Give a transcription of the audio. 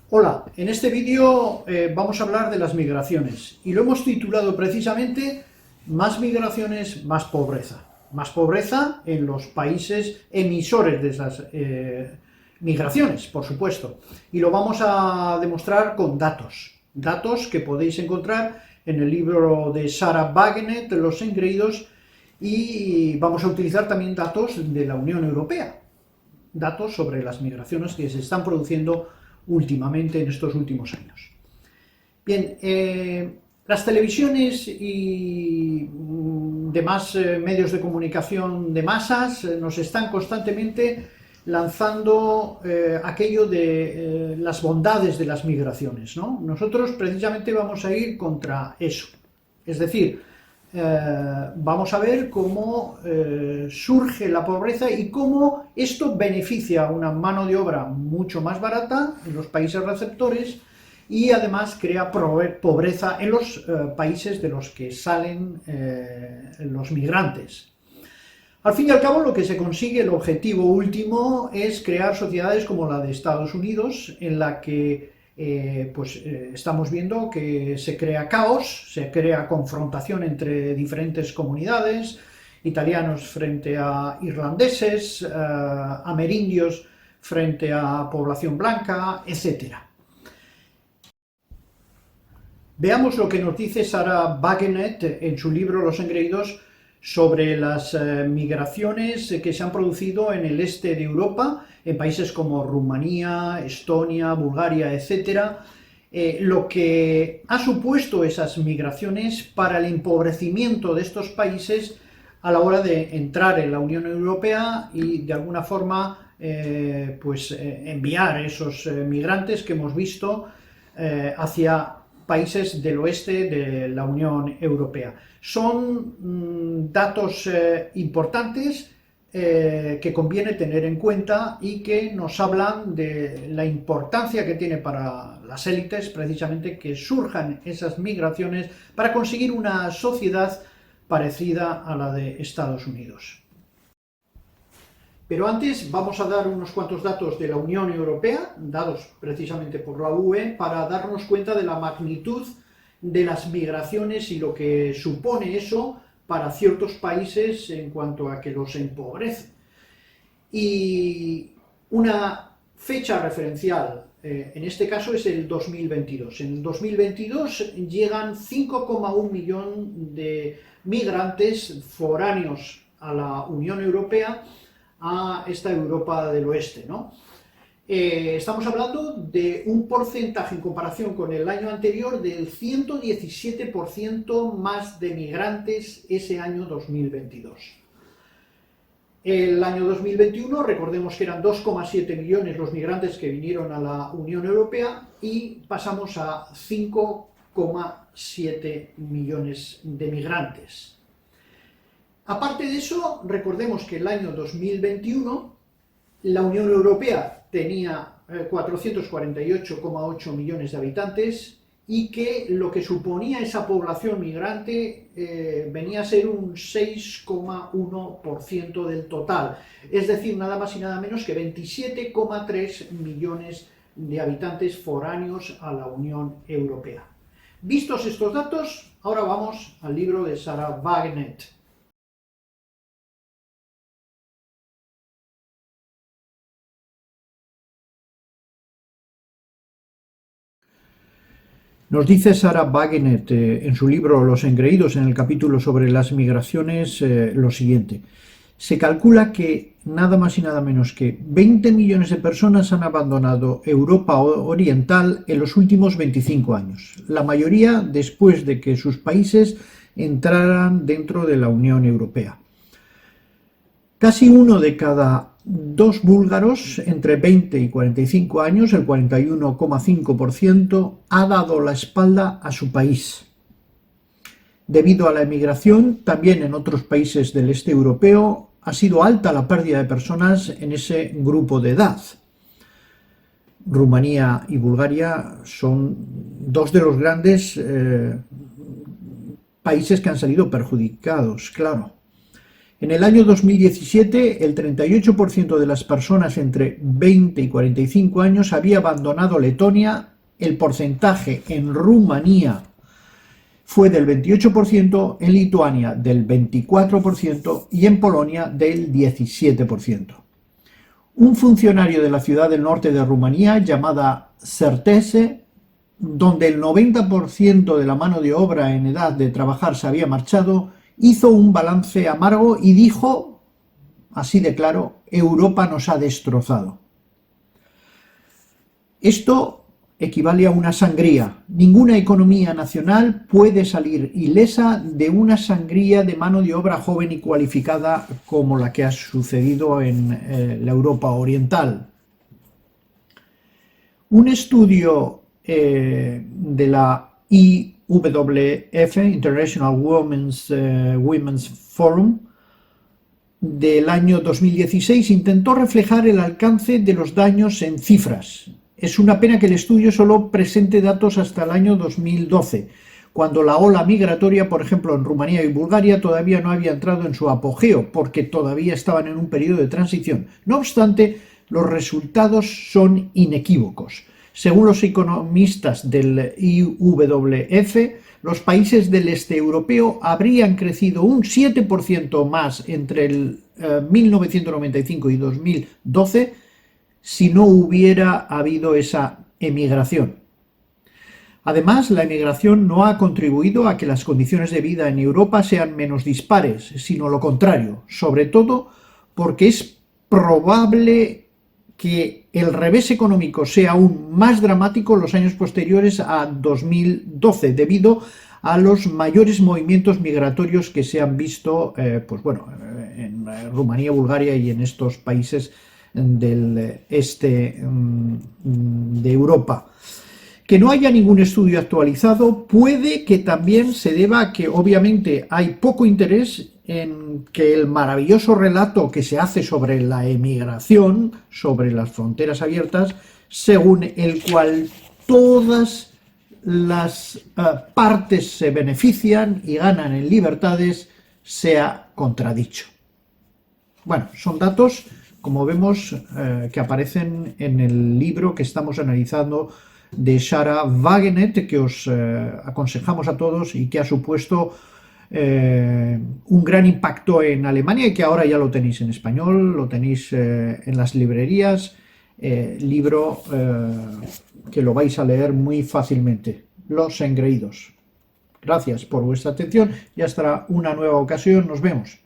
Hola, en este vídeo vamos a hablar de las migraciones y lo hemos titulado precisamente Más migraciones, más pobreza. Más pobreza en los países emisores de esas migraciones, por supuesto. Y lo vamos a demostrar con datos. Datos que podéis encontrar en el libro de Sarah Wagener, Los engreídos, y vamos a utilizar también datos de la Unión Europea. Datos sobre las migraciones que se están produciendo últimamente en estos últimos años. Bien, las televisiones y demás medios de comunicación de masas nos están constantemente lanzando aquello de las bondades de las migraciones, ¿no? Nosotros precisamente vamos a ir contra eso. Es decir, vamos a ver cómo surge la pobreza y cómo esto beneficia a una mano de obra mucho más barata en los países receptores y además crea pobreza en los países de los que salen los migrantes. Al fin y al cabo, lo que se consigue, el objetivo último, es crear sociedades como la de Estados Unidos, en la que estamos viendo que se crea caos, se crea confrontación entre diferentes comunidades, italianos frente a irlandeses, amerindios frente a población blanca, etc. Veamos lo que nos dice Sarah Wagener en su libro Los engreídos sobre las migraciones que se han producido en el este de Europa, en países como Rumanía, Estonia, Bulgaria, etc., lo que ha supuesto esas migraciones para el empobrecimiento de estos países a la hora de entrar en la Unión Europea y de alguna forma enviar esos migrantes que hemos visto hacia países del oeste de la Unión Europea. Son datos importantes que conviene tener en cuenta y que nos hablan de la importancia que tiene para las élites precisamente que surjan esas migraciones para conseguir una sociedad parecida a la de Estados Unidos. Pero antes vamos a dar unos cuantos datos de la Unión Europea, dados precisamente por la UE, para darnos cuenta de la magnitud de las migraciones y lo que supone eso para ciertos países en cuanto a que los empobrece. Y una fecha referencial, en este caso, es el 2022. En el 2022 llegan 5,1 millones de migrantes foráneos a la Unión Europea, a esta Europa del Oeste, ¿no? Estamos hablando de un porcentaje en comparación con el año anterior del 117% más de migrantes ese año 2022. El año 2021, recordemos que eran 2,7 millones los migrantes que vinieron a la Unión Europea y pasamos a 5,7 millones de migrantes. Aparte de eso, recordemos que el año 2021 la Unión Europea tenía 448,8 millones de habitantes y que lo que suponía esa población migrante venía a ser un 6,1% del total, es decir, nada más y nada menos que 27,3 millones de habitantes foráneos a la Unión Europea. Vistos estos datos, ahora vamos al libro de Sarah Wagener. Nos dice Sarah Wagener en su libro Los engreídos, en el capítulo sobre las migraciones, lo siguiente. Se calcula que nada más y nada menos que 20 millones de personas han abandonado Europa Oriental en los últimos 25 años, la mayoría después de que sus países entraran dentro de la Unión Europea. Casi uno de cada dos búlgaros entre 20 y 45 años, el 41,5%, ha dado la espalda a su país. Debido a la emigración, también en otros países del este europeo, ha sido alta la pérdida de personas en ese grupo de edad. Rumanía y Bulgaria son dos de los grandes países que han salido perjudicados, claro. En el año 2017, el 38% de las personas entre 20 y 45 años había abandonado Letonia. El porcentaje en Rumanía fue del 28%, en Lituania del 24% y en Polonia del 17%. Un funcionario de la ciudad del norte de Rumanía, llamada Certese, donde el 90% de la mano de obra en edad de trabajar se había marchado, hizo un balance amargo y dijo, así de claro: Europa nos ha destrozado. Esto equivale a una sangría. Ninguna economía nacional puede salir ilesa de una sangría de mano de obra joven y cualificada como la que ha sucedido en la Europa oriental. Un estudio de la IWF, International Women's Forum, del año 2016 intentó reflejar el alcance de los daños en cifras. Es una pena que el estudio solo presente datos hasta el año 2012, cuando la ola migratoria, por ejemplo, en Rumanía y Bulgaria, todavía no había entrado en su apogeo, porque todavía estaban en un periodo de transición. No obstante, los resultados son inequívocos. Según los economistas del IWF, los países del este europeo habrían crecido un 7% más entre el 1995 y 2012 si no hubiera habido esa emigración. Además, la emigración no ha contribuido a que las condiciones de vida en Europa sean menos dispares, sino lo contrario, sobre todo porque es probable que el revés económico sea aún más dramático en los años posteriores a 2012, debido a los mayores movimientos migratorios que se han visto en Rumanía, Bulgaria y en estos países del este de Europa. Que no haya ningún estudio actualizado puede que también se deba a que obviamente hay poco interés en que el maravilloso relato que se hace sobre la emigración, sobre las fronteras abiertas, según el cual todas las partes se benefician y ganan en libertades, sea contradicho. Bueno, son datos, como vemos, que aparecen en el libro que estamos analizando de Sarah Wagener, que os aconsejamos a todos y que ha supuesto un gran impacto en Alemania y que ahora ya lo tenéis en español, lo tenéis en las librerías, libro que lo vais a leer muy fácilmente, Los Engreídos. Gracias por vuestra atención y hasta una nueva ocasión, nos vemos.